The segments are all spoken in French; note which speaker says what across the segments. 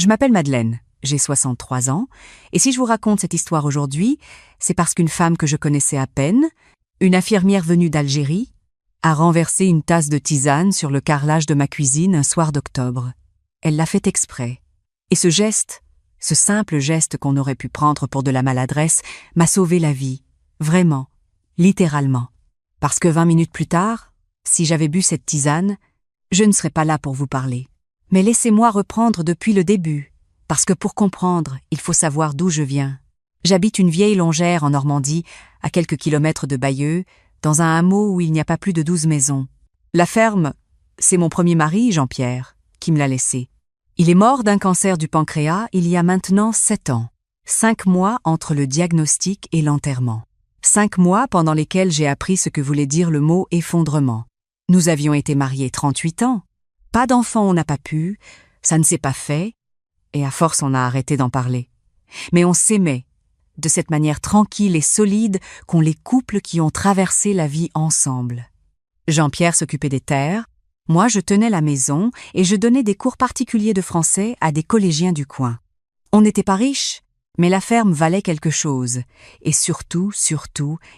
Speaker 1: Je m'appelle Madeleine, j'ai 63 ans, et si je vous raconte cette histoire aujourd'hui, c'est parce qu'une femme que je connaissais à peine, une infirmière venue d'Algérie, a renversé une tasse de tisane sur le carrelage de ma cuisine un soir d'octobre. Elle l'a fait exprès. Et ce geste, ce simple geste qu'on aurait pu prendre pour de la maladresse, m'a sauvé la vie. Vraiment. Littéralement. Parce que 20 minutes plus tard, si j'avais bu cette tisane, je ne serais pas là pour vous parler. Mais laissez-moi reprendre depuis le début, parce que pour comprendre, il faut savoir d'où je viens. J'habite une vieille longère en Normandie, à quelques kilomètres de Bayeux, dans un hameau où il n'y a pas plus de 12 maisons. La ferme, c'est mon premier mari, Jean-Pierre, qui me l'a laissée. Il est mort d'un cancer du pancréas il y a maintenant 7 ans. 5 mois entre le diagnostic et l'enterrement. 5 mois pendant lesquels j'ai appris ce que voulait dire le mot effondrement. Nous avions été mariés 38 ans. Pas d'enfant on n'a pas pu, ça ne s'est pas fait, et à force on a arrêté d'en parler. Mais on s'aimait, de cette manière tranquille et solide qu'ont les couples qui ont traversé la vie ensemble. Jean-Pierre s'occupait des terres, moi je tenais la maison et je donnais des cours particuliers de français à des collégiens du coin. On n'était pas riches, mais la ferme valait quelque chose, et surtout,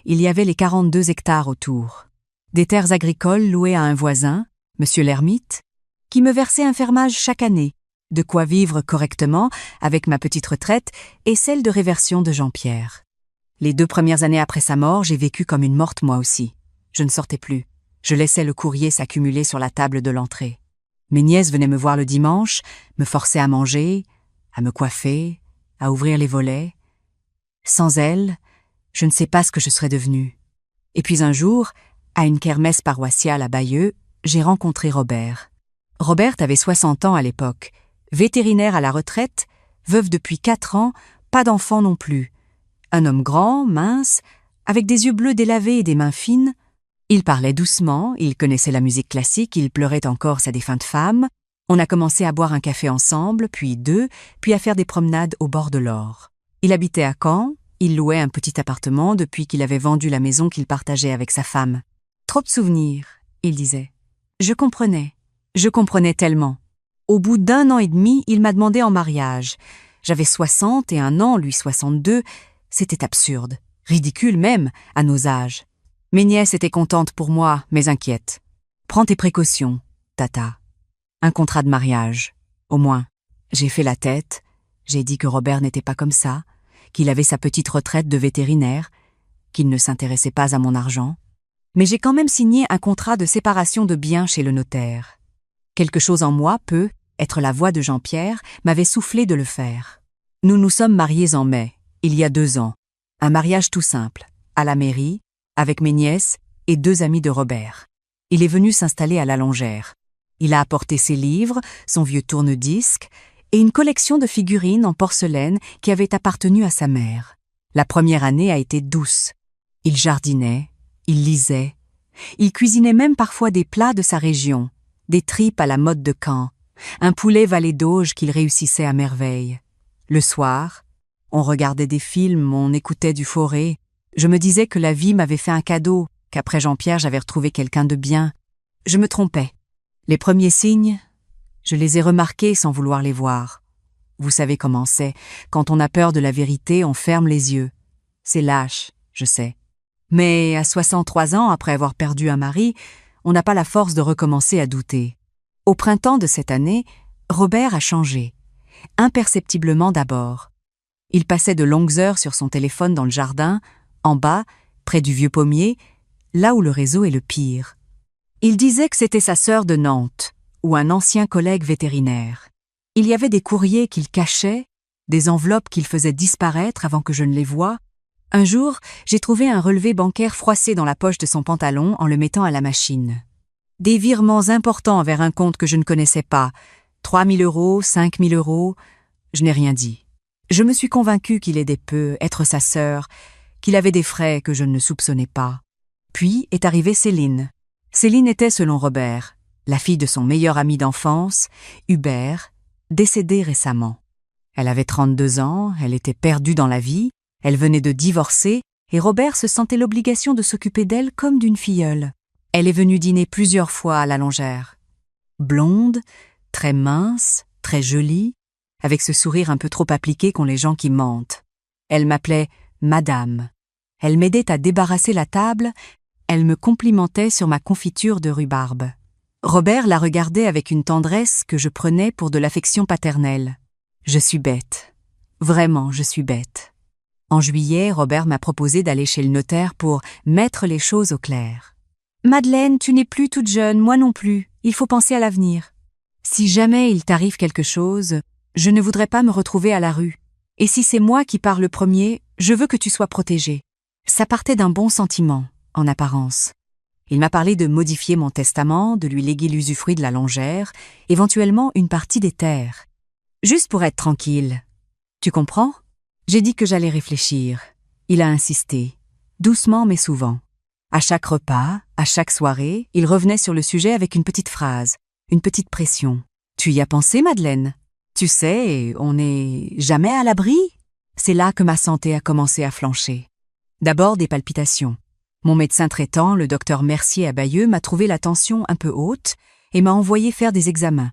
Speaker 1: il y avait les 42 hectares autour. Des terres agricoles louées à un voisin, Monsieur l'ermite, qui me versait un fermage chaque année, de quoi vivre correctement avec ma petite retraite et celle de réversion de Jean-Pierre. Les 2 premières années après sa mort, j'ai vécu comme une morte moi aussi. Je ne sortais plus. Je laissais le courrier s'accumuler sur la table de l'entrée. Mes nièces venaient me voir le dimanche, me forçaient à manger, à me coiffer, à ouvrir les volets. Sans elles, je ne sais pas ce que je serais devenue. Et puis un jour, à une kermesse paroissiale à Bayeux, j'ai rencontré Robert. Robert avait 60 ans à l'époque, vétérinaire à la retraite, veuve depuis 4 ans, pas d'enfant non plus. Un homme grand, mince, avec des yeux bleus délavés et des mains fines. Il parlait doucement, il connaissait la musique classique, il pleurait encore sa défunte femme. On a commencé à boire un café ensemble, puis 2, puis à faire des promenades au bord de l'Or. Il habitait à Caen, il louait un petit appartement depuis qu'il avait vendu la maison qu'il partageait avec sa femme. Trop de souvenirs, il disait. Je comprenais tellement. Au bout d'1 an et demi, il m'a demandé en mariage. J'avais 61 ans, lui 62. C'était absurde, ridicule même, à nos âges. Mes nièces étaient contentes pour moi, mais inquiètes. Prends tes précautions, tata. Un contrat de mariage, au moins. J'ai fait la tête, j'ai dit que Robert n'était pas comme ça, qu'il avait sa petite retraite de vétérinaire, qu'il ne s'intéressait pas à mon argent. Mais j'ai quand même signé un contrat de séparation de biens chez le notaire. Quelque chose en moi peut, être la voix de Jean-Pierre, m'avait soufflé de le faire. Nous nous sommes mariés en mai, il y a 2 ans. Un mariage tout simple, à la mairie, avec mes nièces et 2 amis de Robert. Il est venu s'installer à la Longère. Il a apporté ses livres, son vieux tourne-disque et une collection de figurines en porcelaine qui avait appartenu à sa mère. La première année a été douce. Il jardinait, il lisait, il cuisinait même parfois des plats de sa région, des tripes à la mode de Caen, un poulet valet d'auge qu'il réussissait à merveille. Le soir, on regardait des films, on écoutait du Fauré. Je me disais que la vie m'avait fait un cadeau, qu'après Jean-Pierre j'avais retrouvé quelqu'un de bien. Je me trompais. Les premiers signes, je les ai remarqués sans vouloir les voir. Vous savez comment c'est, quand on a peur de la vérité, on ferme les yeux. C'est lâche, je sais. Mais à 63 ans, après avoir perdu un mari, on n'a pas la force de recommencer à douter. Au printemps de cette année, Robert a changé. Imperceptiblement d'abord. Il passait de longues heures sur son téléphone dans le jardin, en bas, près du vieux pommier, là où le réseau est le pire. Il disait que c'était sa sœur de Nantes, ou un ancien collègue vétérinaire. Il y avait des courriers qu'il cachait, des enveloppes qu'il faisait disparaître avant que je ne les voie. Un jour, j'ai trouvé un relevé bancaire froissé dans la poche de son pantalon en le mettant à la machine. Des virements importants vers un compte que je ne connaissais pas. 3 000 €, 5 000 €. Je n'ai rien dit. Je me suis convaincue qu'il aidait peu, être sa sœur, qu'il avait des frais que je ne soupçonnais pas. Puis est arrivée Céline. Céline était, selon Robert, la fille de son meilleur ami d'enfance, Hubert, décédé récemment. Elle avait 32 ans, elle était perdue dans la vie, elle venait de divorcer et Robert se sentait l'obligation de s'occuper d'elle comme d'une filleule. Elle est venue dîner plusieurs fois à la Longère. Blonde, très mince, très jolie, avec ce sourire un peu trop appliqué qu'ont les gens qui mentent. Elle m'appelait Madame. Elle m'aidait à débarrasser la table, elle me complimentait sur ma confiture de rhubarbe. Robert la regardait avec une tendresse que je prenais pour de l'affection paternelle. Je suis bête. Vraiment, je suis bête. En juillet, Robert m'a proposé d'aller chez le notaire pour mettre les choses au clair. « Madeleine, tu n'es plus toute jeune, moi non plus. Il faut penser à l'avenir. Si jamais il t'arrive quelque chose, je ne voudrais pas me retrouver à la rue. Et si c'est moi qui pars le premier, je veux que tu sois protégée. » Ça partait d'un bon sentiment, en apparence. Il m'a parlé de modifier mon testament, de lui léguer l'usufruit de la longère, éventuellement une partie des terres. Juste pour être tranquille. Tu comprends? J'ai dit que j'allais réfléchir. Il a insisté, doucement mais souvent. À chaque repas, à chaque soirée, il revenait sur le sujet avec une petite phrase, une petite pression. « Tu y as pensé, Madeleine? Tu sais, on n'est jamais à l'abri ?» C'est là que ma santé a commencé à flancher. D'abord des palpitations. Mon médecin traitant, le docteur Mercier à Bayeux, m'a trouvé la tension un peu haute et m'a envoyé faire des examens.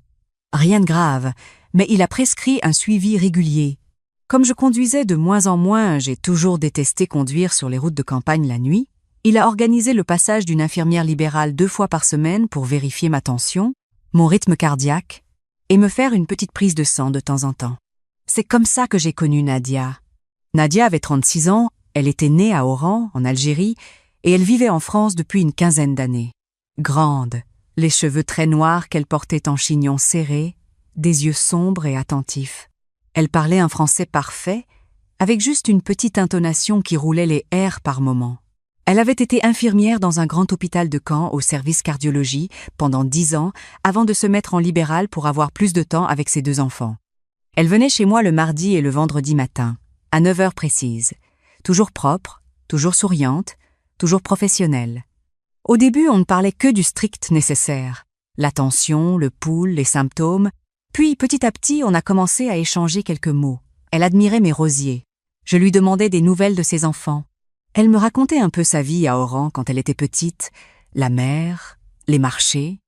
Speaker 1: Rien de grave, mais il a prescrit un suivi régulier. Comme je conduisais de moins en moins, j'ai toujours détesté conduire sur les routes de campagne la nuit, il a organisé le passage d'une infirmière libérale 2 fois par semaine pour vérifier ma tension, mon rythme cardiaque, et me faire une petite prise de sang de temps en temps. C'est comme ça que j'ai connu Nadia. Nadia avait 36 ans, elle était née à Oran, en Algérie, et elle vivait en France depuis une quinzaine d'années. Grande, les cheveux très noirs qu'elle portait en chignon serré, des yeux sombres et attentifs. Elle parlait un français parfait, avec juste une petite intonation qui roulait les R par moments. Elle avait été infirmière dans un grand hôpital de Caen au service cardiologie pendant 10 ans avant de se mettre en libéral pour avoir plus de temps avec ses 2 enfants. Elle venait chez moi le mardi et le vendredi matin, à 9 heures précises. Toujours propre, toujours souriante, toujours professionnelle. Au début, on ne parlait que du strict nécessaire. La tension, le pouls, les symptômes. Puis, petit à petit, on a commencé à échanger quelques mots. Elle admirait mes rosiers. Je lui demandais des nouvelles de ses enfants. Elle me racontait un peu sa vie à Oran quand elle était petite, la mer, les marchés.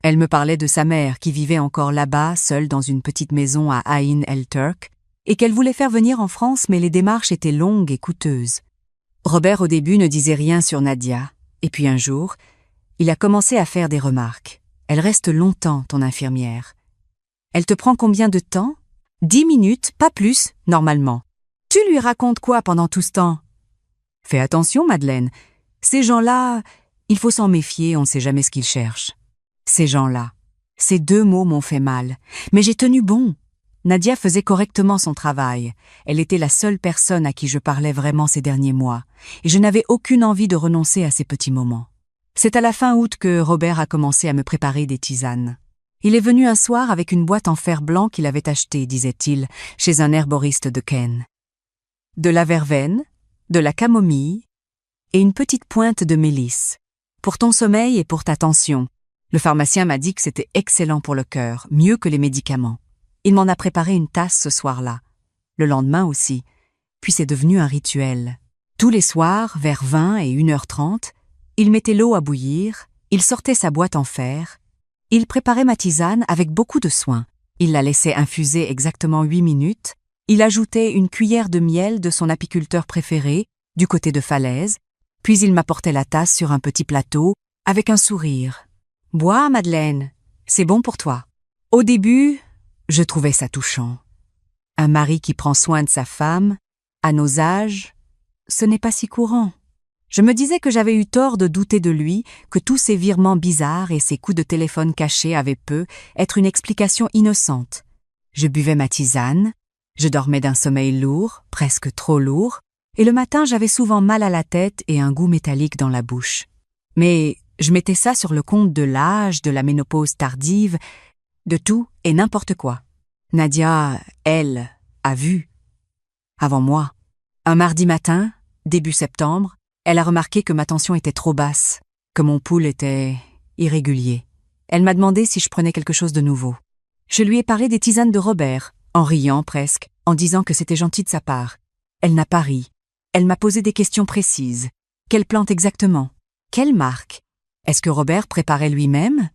Speaker 1: Elle me parlait de sa mère qui vivait encore là-bas, seule dans une petite maison à Ain el-Turk, et qu'elle voulait faire venir en France, mais les démarches étaient longues et coûteuses. Robert, au début, ne disait rien sur Nadia, et puis un jour, il a commencé à faire des remarques. « Elle reste longtemps, ton infirmière. Elle te prend combien de temps? 10 minutes, pas plus, normalement. Tu lui racontes quoi pendant tout ce temps? Fais attention, Madeleine. Ces gens-là, il faut s'en méfier, on ne sait jamais ce qu'ils cherchent. Ces gens-là. Ces 2 mots m'ont fait mal, mais j'ai tenu bon. Nadia faisait correctement son travail. Elle était la seule personne à qui je parlais vraiment ces derniers mois, et je n'avais aucune envie de renoncer à ces petits moments. C'est à la fin août que Robert a commencé à me préparer des tisanes. Il est venu un soir avec une boîte en fer blanc qu'il avait achetée, disait-il, chez un herboriste de Caen. De la verveine, de la camomille et une petite pointe de mélisse. Pour ton sommeil et pour ta tension. Le pharmacien m'a dit que c'était excellent pour le cœur, mieux que les médicaments. Il m'en a préparé une tasse ce soir-là. Le lendemain aussi. Puis c'est devenu un rituel. Tous les soirs, vers 20 et 1h30, il mettait l'eau à bouillir, il sortait sa boîte en fer, il préparait ma tisane avec beaucoup de soin. Il la laissait infuser exactement 8 minutes, il ajoutait une cuillère de miel de son apiculteur préféré, du côté de Falaise, puis il m'apportait la tasse sur un petit plateau, avec un sourire. « Bois, Madeleine, c'est bon pour toi. » Au début, je trouvais ça touchant. Un mari qui prend soin de sa femme, à nos âges, ce n'est pas si courant. Je me disais que j'avais eu tort de douter de lui, que tous ces virements bizarres et ces coups de téléphone cachés avaient peu être une explication innocente. Je buvais ma tisane, je dormais d'un sommeil lourd, presque trop lourd, et le matin j'avais souvent mal à la tête et un goût métallique dans la bouche. Mais je mettais ça sur le compte de l'âge, de la ménopause tardive, de tout et n'importe quoi. Nadia, elle, a vu. Avant moi. Un mardi matin, début septembre, elle a remarqué que ma tension était trop basse, que mon pouls était irrégulier. Elle m'a demandé si je prenais quelque chose de nouveau. Je lui ai parlé des tisanes de Robert, en riant presque, en disant que c'était gentil de sa part. Elle n'a pas ri. Elle m'a posé des questions précises. Quelle plante exactement? Quelle marque? Est-ce que Robert préparait lui-même?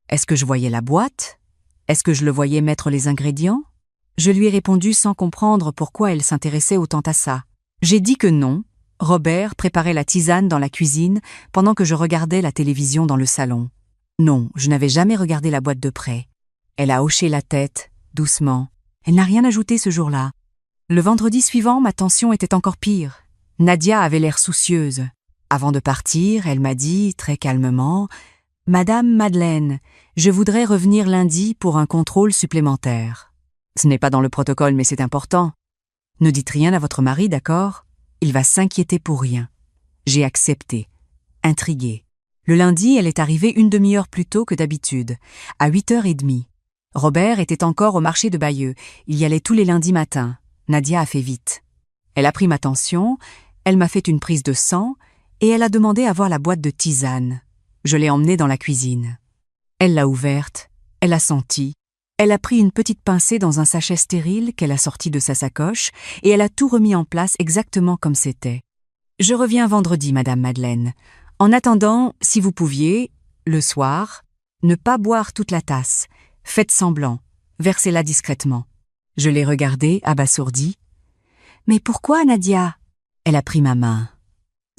Speaker 1: Est-ce que je voyais la boîte? Est-ce que je le voyais mettre les ingrédients? Je lui ai répondu sans comprendre pourquoi elle s'intéressait autant à ça. J'ai dit que non. Robert préparait la tisane dans la cuisine pendant que je regardais la télévision dans le salon. Non, je n'avais jamais regardé la boîte de près. Elle a hoché la tête, doucement. Elle n'a rien ajouté ce jour-là. Le vendredi suivant, ma tension était encore pire. Nadia avait l'air soucieuse. Avant de partir, elle m'a dit, très calmement, « Madame Madeleine, je voudrais revenir lundi pour un contrôle supplémentaire. Ce n'est pas dans le protocole, mais c'est important. Ne dites rien à votre mari, d'accord? Il va s'inquiéter pour rien. » J'ai accepté, intriguée. Le lundi, elle est arrivée une demi-heure plus tôt que d'habitude, à 8h30. Robert était encore au marché de Bayeux. Il y allait tous les lundis matins. Nadia a fait vite. Elle a pris ma tension, elle m'a fait une prise de sang et elle a demandé à voir la boîte de tisane. Je l'ai emmenée dans la cuisine. Elle l'a ouverte, elle a senti. Elle a pris une petite pincée dans un sachet stérile qu'elle a sorti de sa sacoche et elle a tout remis en place exactement comme c'était. « Je reviens vendredi, Madame Madeleine. En attendant, si vous pouviez, le soir, ne pas boire toute la tasse. Faites semblant, versez-la discrètement. » Je l'ai regardée, abasourdie. « Mais pourquoi, Nadia ?» Elle a pris ma main.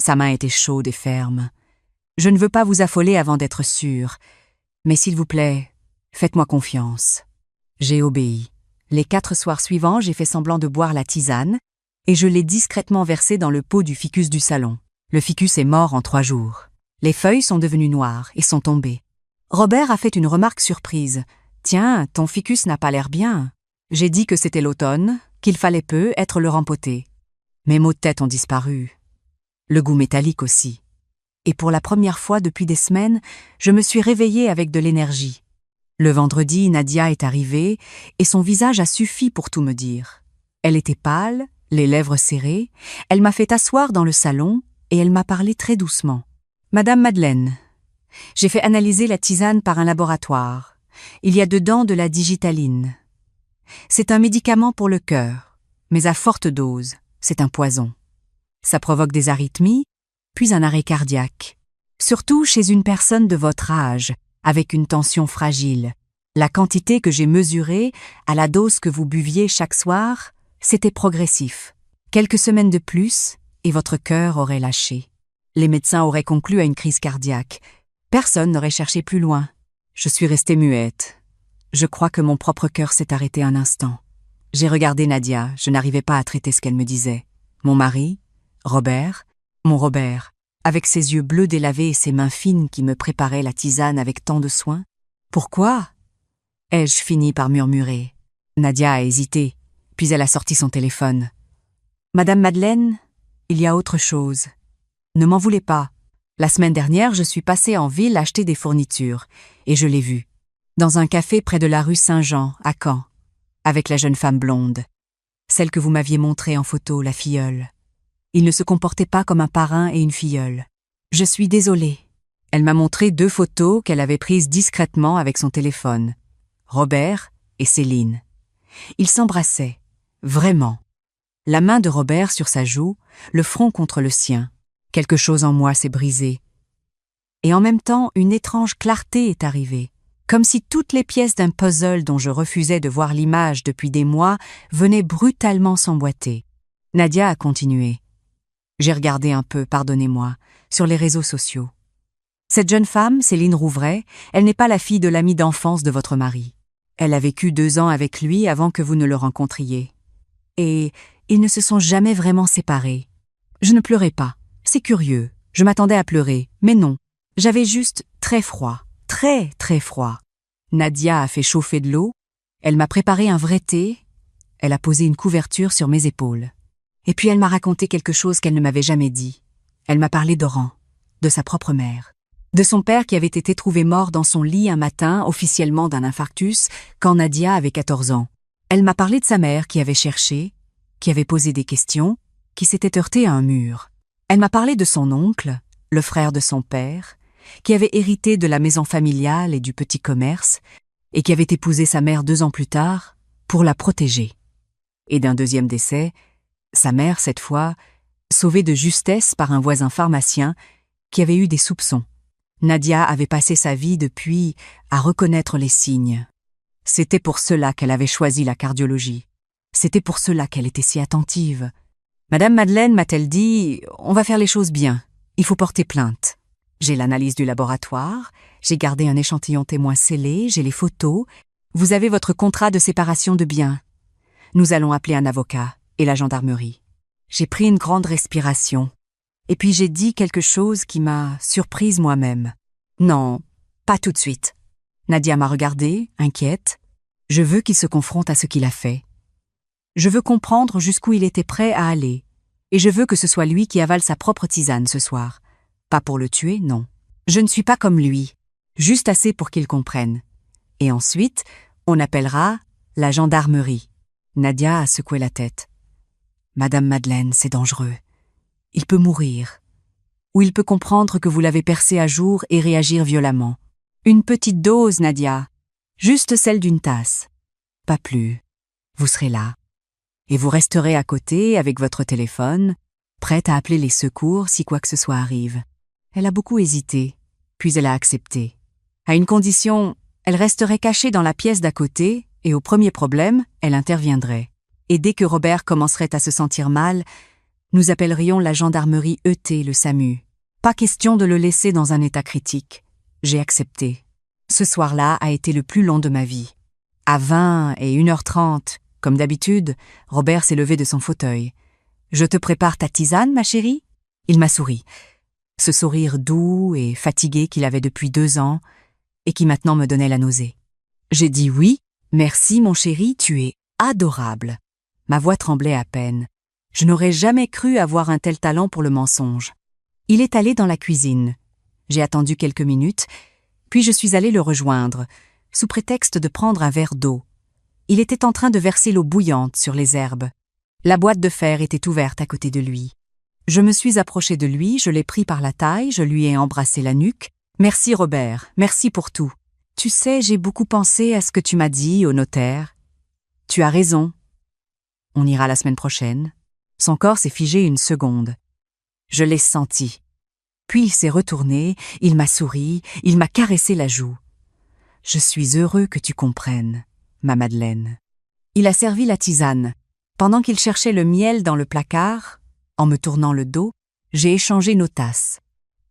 Speaker 1: Sa main était chaude et ferme. « Je ne veux pas vous affoler avant d'être sûre, mais s'il vous plaît, faites-moi confiance. » J'ai obéi. Les 4 soirs suivants, j'ai fait semblant de boire la tisane et je l'ai discrètement versée dans le pot du ficus du salon. Le ficus est mort en 3 jours. Les feuilles sont devenues noires et sont tombées. Robert a fait une remarque surprise. « Tiens, ton ficus n'a pas l'air bien. » J'ai dit que c'était l'automne, qu'il fallait peu être le rempoté. Mes maux de tête ont disparu. Le goût métallique aussi. Et pour la première fois depuis des semaines, je me suis réveillée avec de l'énergie. Le vendredi, Nadia est arrivée et son visage a suffi pour tout me dire. Elle était pâle, les lèvres serrées, elle m'a fait asseoir dans le salon et elle m'a parlé très doucement. « Madame Madeleine, j'ai fait analyser la tisane par un laboratoire. Il y a dedans de la digitaline. C'est un médicament pour le cœur, mais à forte dose, c'est un poison. Ça provoque des arythmies, puis un arrêt cardiaque. Surtout chez une personne de votre âge, avec une tension fragile. La quantité que j'ai mesurée, à la dose que vous buviez chaque soir, c'était progressif. Quelques semaines de plus, et votre cœur aurait lâché. Les médecins auraient conclu à une crise cardiaque. Personne n'aurait cherché plus loin. Je suis restée muette. Je crois que mon propre cœur s'est arrêté un instant. J'ai regardé Nadia, je n'arrivais pas à traiter ce qu'elle me disait. Mon mari, Robert, mon Robert, avec ses yeux bleus délavés et ses mains fines qui me préparaient la tisane avec tant de soin. Pourquoi ? Ai-je fini par murmurer. Nadia a hésité, puis elle a sorti son téléphone. Madame Madeleine, il y a autre chose. Ne m'en voulez pas. La semaine dernière, je suis passée en ville acheter des fournitures, et je l'ai vue. Dans un café près de la rue Saint-Jean, à Caen, avec la jeune femme blonde. Celle que vous m'aviez montrée en photo, la filleule. Il ne se comportait pas comme un parrain et une filleule. Je suis désolée. Elle m'a montré 2 photos qu'elle avait prises discrètement avec son téléphone. Robert et Céline. Ils s'embrassaient, vraiment. La main de Robert sur sa joue, le front contre le sien. Quelque chose en moi s'est brisé. Et en même temps, une étrange clarté est arrivée. Comme si toutes les pièces d'un puzzle dont je refusais de voir l'image depuis des mois venaient brutalement s'emboîter. Nadia a continué. J'ai regardé un peu, pardonnez-moi, sur les réseaux sociaux. Cette jeune femme, Céline Rouvray, elle n'est pas la fille de l'ami d'enfance de votre mari. Elle a vécu 2 ans avec lui avant que vous ne le rencontriez. Et ils ne se sont jamais vraiment séparés. Je ne pleurais pas. C'est curieux. Je m'attendais à pleurer, mais non. J'avais juste très froid. Très, très froid. Nadia a fait chauffer de l'eau, elle m'a préparé un vrai thé, elle a posé une couverture sur mes épaules. Et puis elle m'a raconté quelque chose qu'elle ne m'avait jamais dit. Elle m'a parlé d'Oran, de sa propre mère, de son père qui avait été trouvé mort dans son lit un matin, officiellement d'un infarctus, quand Nadia avait 14 ans. Elle m'a parlé de sa mère qui avait cherché, qui avait posé des questions, qui s'était heurtée à un mur. Elle m'a parlé de son oncle, le frère de son père, qui avait hérité de la maison familiale et du petit commerce, et qui avait épousé sa mère 2 ans plus tard pour la protéger. Et d'un 2e décès, sa mère, cette fois, sauvée de justesse par un voisin pharmacien qui avait eu des soupçons. Nadia avait passé sa vie depuis à reconnaître les signes. C'était pour cela qu'elle avait choisi la cardiologie. C'était pour cela qu'elle était si attentive. Madame Madeleine m'a-t-elle dit « On va faire les choses bien. Il faut porter plainte. » J'ai l'analyse du laboratoire, j'ai gardé un échantillon témoin scellé, j'ai les photos. Vous avez votre contrat de séparation de biens. Nous allons appeler un avocat et la gendarmerie. J'ai pris une grande respiration. Et puis j'ai dit quelque chose qui m'a surprise moi-même. Non, pas tout de suite. Nadia m'a regardée, inquiète. Je veux qu'il se confronte à ce qu'il a fait. Je veux comprendre jusqu'où il était prêt à aller. Et je veux que ce soit lui qui avale sa propre tisane ce soir. Pas pour le tuer, non. Je ne suis pas comme lui. Juste assez pour qu'il comprenne. Et ensuite, on appellera la gendarmerie. Nadia a secoué la tête. Madame Madeleine, c'est dangereux. Il peut mourir. Ou il peut comprendre que vous l'avez percé à jour et réagir violemment. Une petite dose, Nadia. Juste celle d'une tasse. Pas plus. Vous serez là. Et vous resterez à côté avec votre téléphone, prête à appeler les secours si quoi que ce soit arrive. Elle a beaucoup hésité, puis elle a accepté. À une condition, elle resterait cachée dans la pièce d'à côté et au premier problème, elle interviendrait. Et dès que Robert commencerait à se sentir mal, nous appellerions la gendarmerie ET, le SAMU. Pas question de le laisser dans un état critique. J'ai accepté. Ce soir-là a été le plus long de ma vie. À 20 et 1h30, comme d'habitude, Robert s'est levé de son fauteuil. « Je te prépare ta tisane, ma chérie ?» Il m'a souri. Ce sourire doux et fatigué qu'il avait depuis 2 ans et qui maintenant me donnait la nausée. J'ai dit oui, merci mon chéri, tu es adorable. Ma voix tremblait à peine. Je n'aurais jamais cru avoir un tel talent pour le mensonge. Il est allé dans la cuisine. J'ai attendu quelques minutes, puis je suis allée le rejoindre, sous prétexte de prendre un verre d'eau. Il était en train de verser l'eau bouillante sur les herbes. La boîte de fer était ouverte à côté de lui. Je me suis approchée de lui, je l'ai pris par la taille, je lui ai embrassé la nuque. « Merci Robert, merci pour tout. Tu sais, j'ai beaucoup pensé à ce que tu m'as dit au notaire. Tu as raison. On ira la semaine prochaine. » Son corps s'est figé une seconde. Je l'ai senti. Puis il s'est retourné, il m'a souri, il m'a caressé la joue. « Je suis heureux que tu comprennes, ma Madeleine. » Il a servi la tisane. Pendant qu'il cherchait le miel dans le placard, en me tournant le dos, j'ai échangé nos tasses.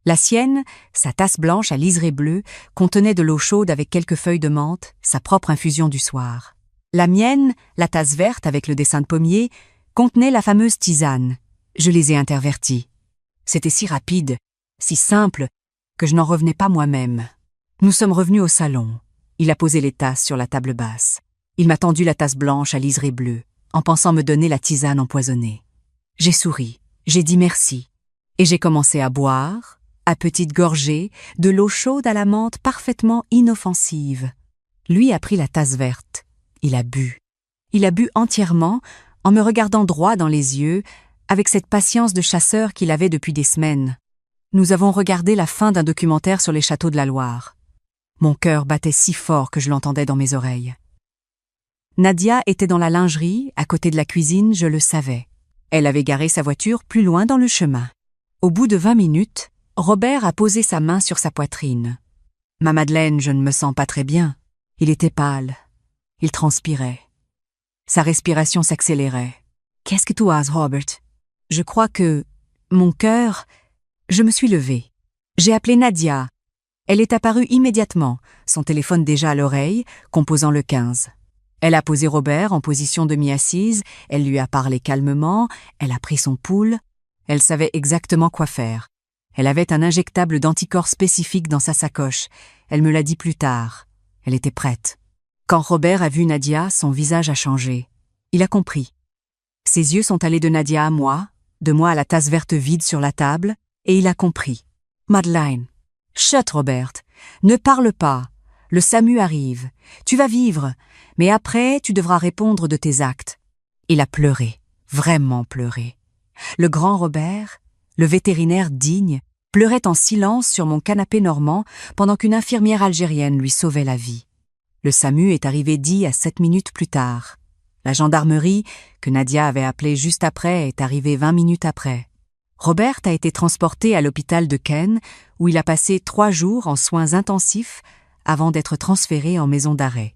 Speaker 1: La sienne, sa tasse blanche à liseré bleu, contenait de l'eau chaude avec quelques feuilles de menthe, sa propre infusion du soir. La mienne, la tasse verte avec le dessin de pommier, contenait la fameuse tisane. Je les ai intervertis. C'était si rapide, si simple, que je n'en revenais pas moi-même. Nous sommes revenus au salon. Il a posé les tasses sur la table basse. Il m'a tendu la tasse blanche à liseré bleu, en pensant me donner la tisane empoisonnée. J'ai souri, j'ai dit merci, et j'ai commencé à boire, à petites gorgées, de l'eau chaude à la menthe parfaitement inoffensive. Lui a pris la tasse verte. Il a bu. Il a bu entièrement, en me regardant droit dans les yeux, avec cette patience de chasseur qu'il avait depuis des semaines. Nous avons regardé la fin d'un documentaire sur les châteaux de la Loire. Mon cœur battait si fort que je l'entendais dans mes oreilles. Nadia était dans la lingerie, à côté de la cuisine, je le savais. Elle avait garé sa voiture plus loin dans le chemin. Au bout de 20 minutes, Robert a posé sa main sur sa poitrine. « Ma Madeleine, je ne me sens pas très bien. » Il était pâle. Il transpirait. Sa respiration s'accélérait. « Qu'est-ce que tu as, Robert ?» Je crois que, mon cœur, je me suis levée. J'ai appelé Nadia. Elle est apparue immédiatement, son téléphone déjà à l'oreille, composant le 15. Elle a posé Robert en position demi-assise, elle lui a parlé calmement, elle a pris son pouls. Elle savait exactement quoi faire. Elle avait un injectable d'anticorps spécifique dans sa sacoche. Elle me l'a dit plus tard. Elle était prête. Quand Robert a vu Nadia, son visage a changé. Il a compris. Ses yeux sont allés de Nadia à moi, de moi à la tasse verte vide sur la table, et il a compris. « Madeleine, chut Robert, ne parle pas. Le SAMU arrive. Tu vas vivre, mais après, tu devras répondre de tes actes. » Il a pleuré, vraiment pleuré. Le grand Robert, le vétérinaire digne, pleurait en silence sur mon canapé normand pendant qu'une infirmière algérienne lui sauvait la vie. Le SAMU est arrivé 10 à 7 minutes plus tard. La gendarmerie, que Nadia avait appelée juste après, est arrivée 20 minutes après. Robert a été transporté à l'hôpital de Ken, où il a passé 3 jours en soins intensifs avant d'être transféré en maison d'arrêt.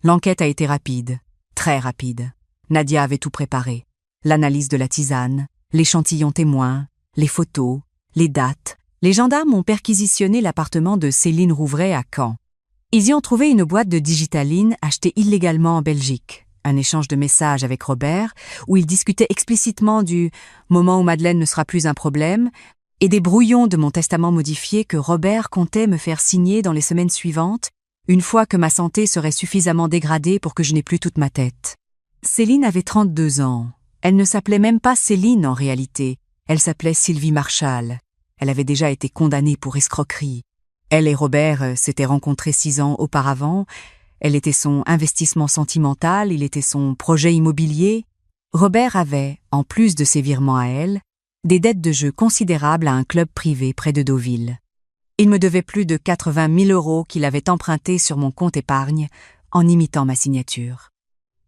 Speaker 1: L'enquête a été rapide, très rapide. Nadia avait tout préparé. L'analyse de la tisane, l'échantillon témoin, les photos, les dates. Les gendarmes ont perquisitionné l'appartement de Céline Rouvray à Caen. Ils y ont trouvé une boîte de digitaline achetée illégalement en Belgique. Un échange de messages avec Robert, où il discutait explicitement du moment où Madeleine ne sera plus un problème, et des brouillons de mon testament modifié que Robert comptait me faire signer dans les semaines suivantes, une fois que ma santé serait suffisamment dégradée pour que je n'ai plus toute ma tête. Céline avait 32 ans. Elle ne s'appelait même pas Céline en réalité. Elle s'appelait Sylvie Marchal. Elle avait déjà été condamnée pour escroquerie. Elle et Robert s'étaient rencontrés 6 ans auparavant. Elle était son investissement sentimental, il était son projet immobilier. Robert avait, en plus de ses virements à elle, des dettes de jeu considérables à un club privé près de Deauville. Il me devait plus de 80 000 € qu'il avait empruntés sur mon compte épargne en imitant ma signature.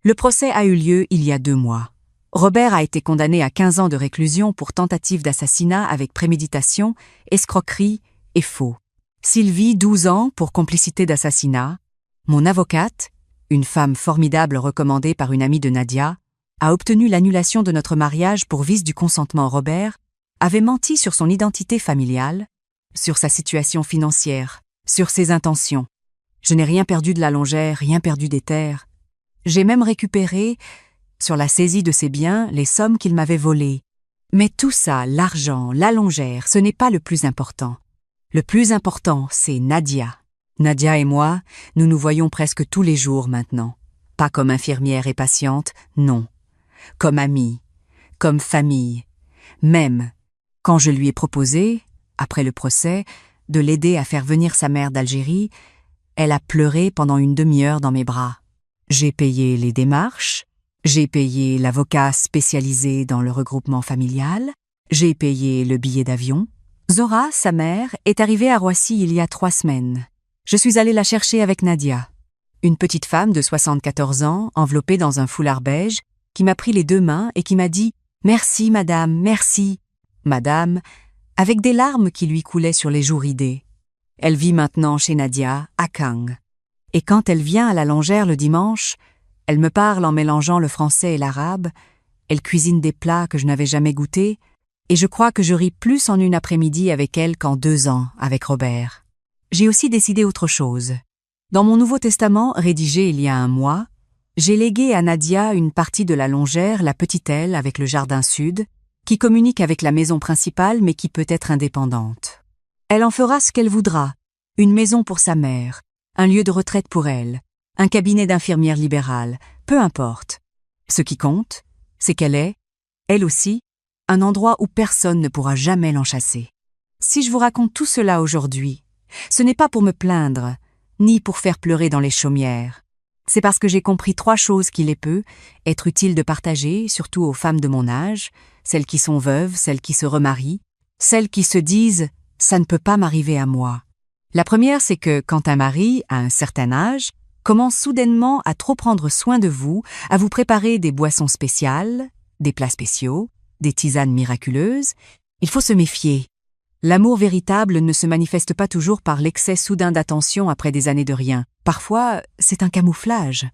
Speaker 1: Le procès a eu lieu il y a 2 mois. Robert a été condamné à 15 ans de réclusion pour tentative d'assassinat avec préméditation, escroquerie et faux. Sylvie, 12 ans pour complicité d'assassinat. Mon avocate, une femme formidable recommandée par une amie de Nadia, a obtenu l'annulation de notre mariage pour vice du consentement. Robert avait menti sur son identité familiale, sur sa situation financière, sur ses intentions. Je n'ai rien perdu de la longère, rien perdu des terres. J'ai même récupéré, sur la saisie de ses biens, les sommes qu'il m'avait volées. Mais tout ça, l'argent, la longère, ce n'est pas le plus important. Le plus important, c'est Nadia. Nadia et moi, nous nous voyons presque tous les jours maintenant. Pas comme infirmière et patiente, non. Comme amie, comme famille. Même quand je lui ai proposé, après le procès, de l'aider à faire venir sa mère d'Algérie, elle a pleuré pendant une demi-heure dans mes bras. J'ai payé les démarches, j'ai payé l'avocat spécialisé dans le regroupement familial, j'ai payé le billet d'avion. Zora, sa mère, est arrivée à Roissy il y a 3 semaines. Je suis allée la chercher avec Nadia, une petite femme de 74 ans, enveloppée dans un foulard beige, qui m'a pris les 2 mains et qui m'a dit « Merci, madame, merci. » Madame, avec des larmes qui lui coulaient sur les joues ridées. Elle vit maintenant chez Nadia, à Caen. Et quand elle vient à la longère le dimanche, elle me parle en mélangeant le français et l'arabe, elle cuisine des plats que je n'avais jamais goûtés, et je crois que je ris plus en une après-midi avec elle qu'en 2 ans avec Robert. J'ai aussi décidé autre chose. Dans mon Nouveau Testament, rédigé il y a 1 mois, j'ai légué à Nadia une partie de la longère, la petite aile avec le jardin sud, qui communique avec la maison principale mais qui peut être indépendante. Elle en fera ce qu'elle voudra, une maison pour sa mère, un lieu de retraite pour elle, un cabinet d'infirmière libérale, peu importe. Ce qui compte, c'est qu'elle est, elle aussi, un endroit où personne ne pourra jamais l'enchasser. Si je vous raconte tout cela aujourd'hui, ce n'est pas pour me plaindre, ni pour faire pleurer dans les chaumières. C'est parce que j'ai compris 3 choses qu'il est peut être utile de partager, surtout aux femmes de mon âge, celles qui sont veuves, celles qui se remarient, celles qui se disent « ça ne peut pas m'arriver à moi ». La première, c'est que quand un mari, à un certain âge, commence soudainement à trop prendre soin de vous, à vous préparer des boissons spéciales, des plats spéciaux, des tisanes miraculeuses, il faut se méfier. L'amour véritable ne se manifeste pas toujours par l'excès soudain d'attention après des années de rien. Parfois, c'est un camouflage.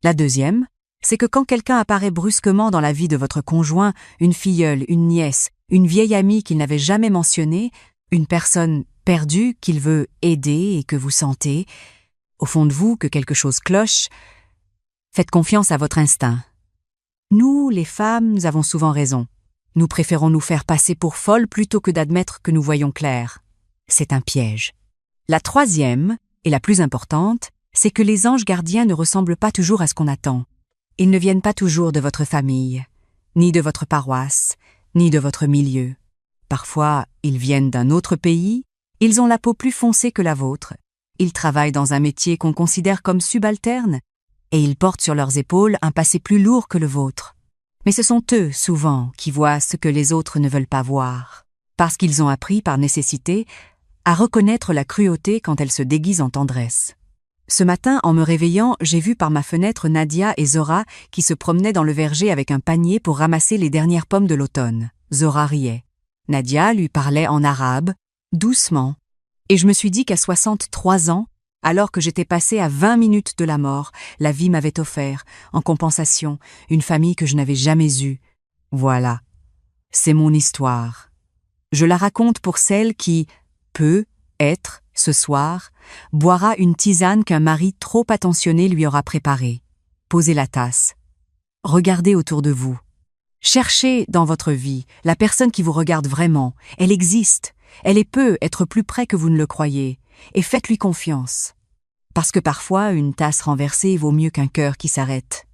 Speaker 1: La deuxième, c'est que quand quelqu'un apparaît brusquement dans la vie de votre conjoint, une filleule, une nièce, une vieille amie qu'il n'avait jamais mentionnée, une personne perdue qu'il veut aider et que vous sentez, au fond de vous, que quelque chose cloche, faites confiance à votre instinct. Nous, les femmes, nous avons souvent raison. Nous préférons nous faire passer pour folles plutôt que d'admettre que nous voyons clair. C'est un piège. La troisième, et la plus importante, c'est que les anges gardiens ne ressemblent pas toujours à ce qu'on attend. Ils ne viennent pas toujours de votre famille, ni de votre paroisse, ni de votre milieu. Parfois, ils viennent d'un autre pays, ils ont la peau plus foncée que la vôtre, ils travaillent dans un métier qu'on considère comme subalterne, et ils portent sur leurs épaules un passé plus lourd que le vôtre. Mais ce sont eux, souvent, qui voient ce que les autres ne veulent pas voir, parce qu'ils ont appris, par nécessité, à reconnaître la cruauté quand elle se déguise en tendresse. Ce matin, en me réveillant, j'ai vu par ma fenêtre Nadia et Zora qui se promenaient dans le verger avec un panier pour ramasser les dernières pommes de l'automne. Zora riait. Nadia lui parlait en arabe, doucement, et je me suis dit qu'à 63 ans, Alors que j'étais passé à 20 minutes de la mort, la vie m'avait offert, en compensation, une famille que je n'avais jamais eue. Voilà. C'est mon histoire. Je la raconte pour celle qui, peut être, ce soir, boira une tisane qu'un mari trop attentionné lui aura préparée. Posez la tasse. Regardez autour de vous. Cherchez dans votre vie la personne qui vous regarde vraiment. Elle existe. Elle peut être plus près que vous ne le croyez. Et faites-lui confiance. Parce que parfois, une tasse renversée vaut mieux qu'un cœur qui s'arrête.